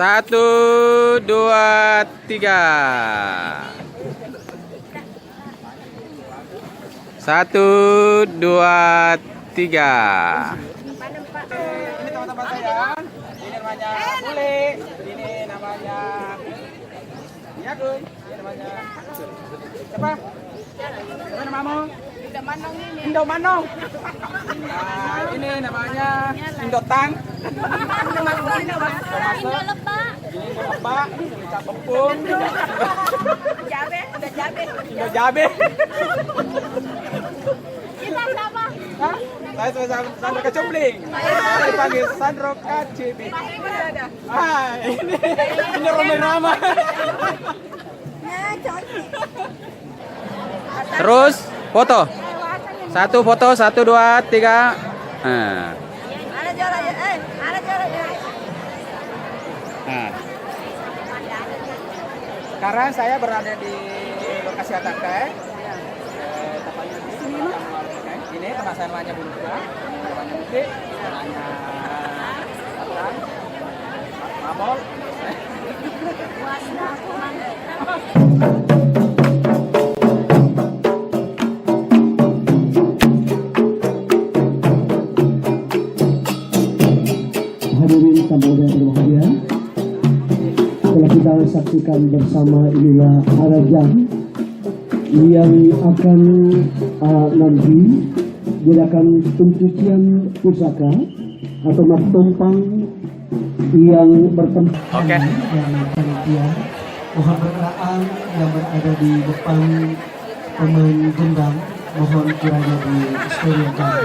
Satu, dua, tiga. Satu, dua, tiga. Ini teman-teman saya. Ini namanya Bule. Ini namanya ya Guy. Ini namanya siapa? Siapa namamu? Indo Manong ini. Indo Manong. Nah, ini namanya Indotang. Indo Lebak. Ini Indo Lebak. Ini Cap Bempung. Jabe, udah Jabe. Indo Jabe. Kita siapa? Hah? Saya Sandro Kacupling. Saya dipanggil Sandro Kacupling. Ada. Ah, ini Roma Rama. Ya, cantik. Terus foto. Satu foto, satu, dua, tiga. Nah. Ada juara ya, ada juara ya. Nah. Sekarang saya berada di lokasi Atakai. Tepatnya di sini mah. Ini tempat saya namanya Bulu Tua. Namanya Bukti. Namanya Atang. Mamol. Hadirin tamu yang berbahagia, setelah kita saksikan bersama inilah Arajang yang akan nanti diadakan pencucian pusaka atau tumpang yang bertempat. Oke. Yang panitia mohon berkenaan yang berada di depan pemain gendang mohon kiranya di sterilkan.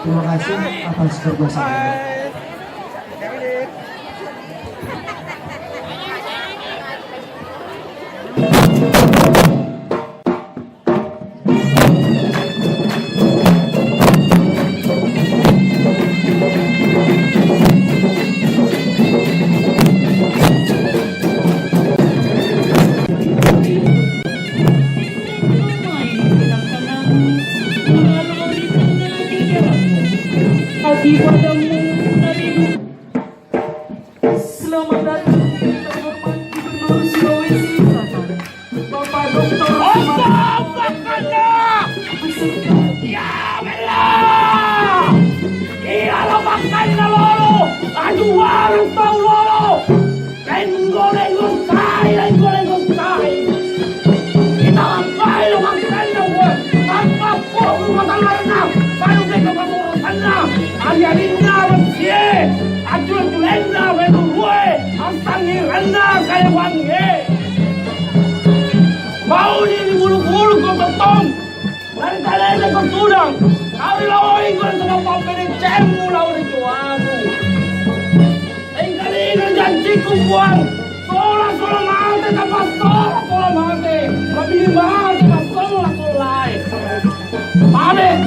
Terima kasih atas kerjasamanya. Selamat datang di Bapak Gubernur Sulawesi Selatan, Bapak Dr. Ya belah! Iyalah makannya lolo! Aduh warung tau lolo! Lenggol-lenggol tai, lenggol-lenggol tai! Kita ngapain lo makannya gue? Tanpa kok rumah tangga renang! Baru mereka pengurusan renang! Alia linda bersih! Acul-acul lenda betul gue! Antangi renang kayak wangi! Mau di bulu-bulu kau betong! Dari kalian kau tudang, kau lawan kau sama pampelin cemu lawan itu aku. Kali ini janjiku buang, sola mati tanpa sola mati, lebih mati tanpa sola lain. Pamit.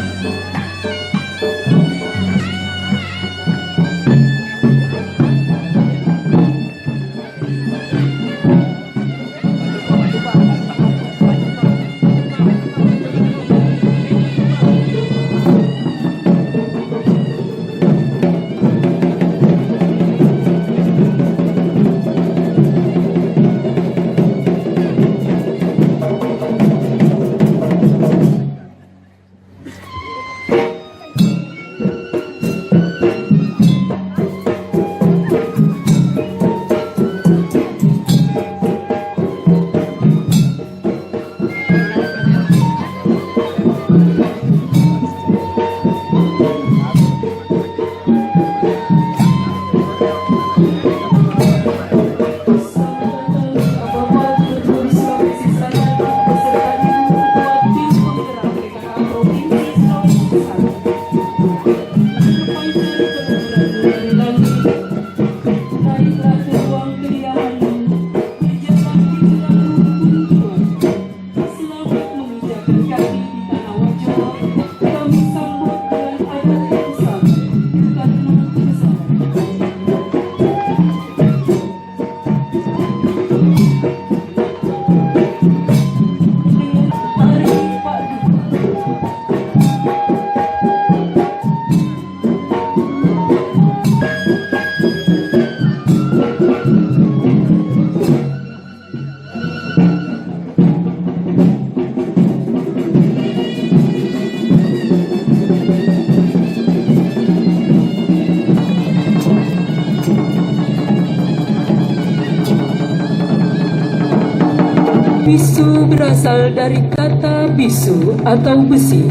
Bisu berasal dari kata bisu atau besi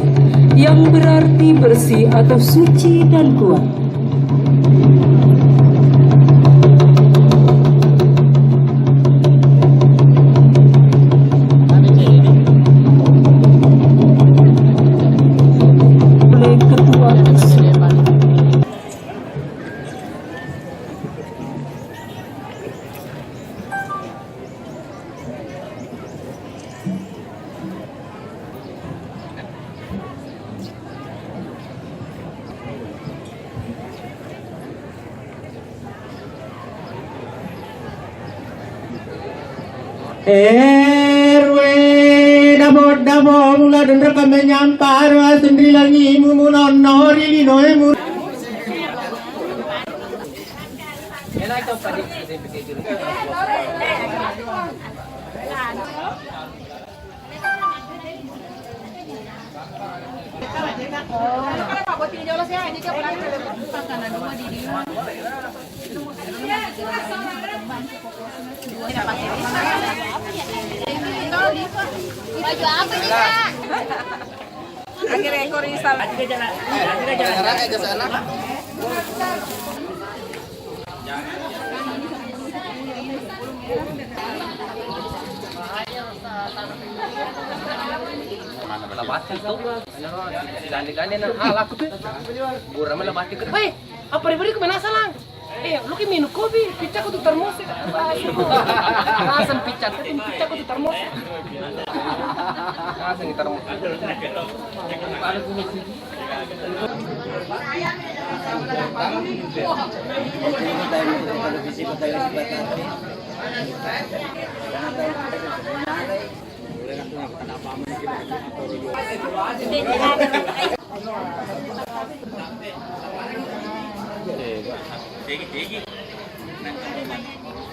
yang berarti bersih atau suci dan kuat. Oleh ketua bisu. RW dabo mula dendra kami nyampar wa sendiri lagi mumun nori linoe mu. Baju apa nih, Kak? Akhirnya ekor risal. Jalan aja sana. Labati itu, gani-gani na halak tu, burra me labati ke. Hey, apa ribari ke mana salang? Lu ke minum kopi, pizza ko tu termos. Rasan pizza ko tu termos. Rasan ni termos.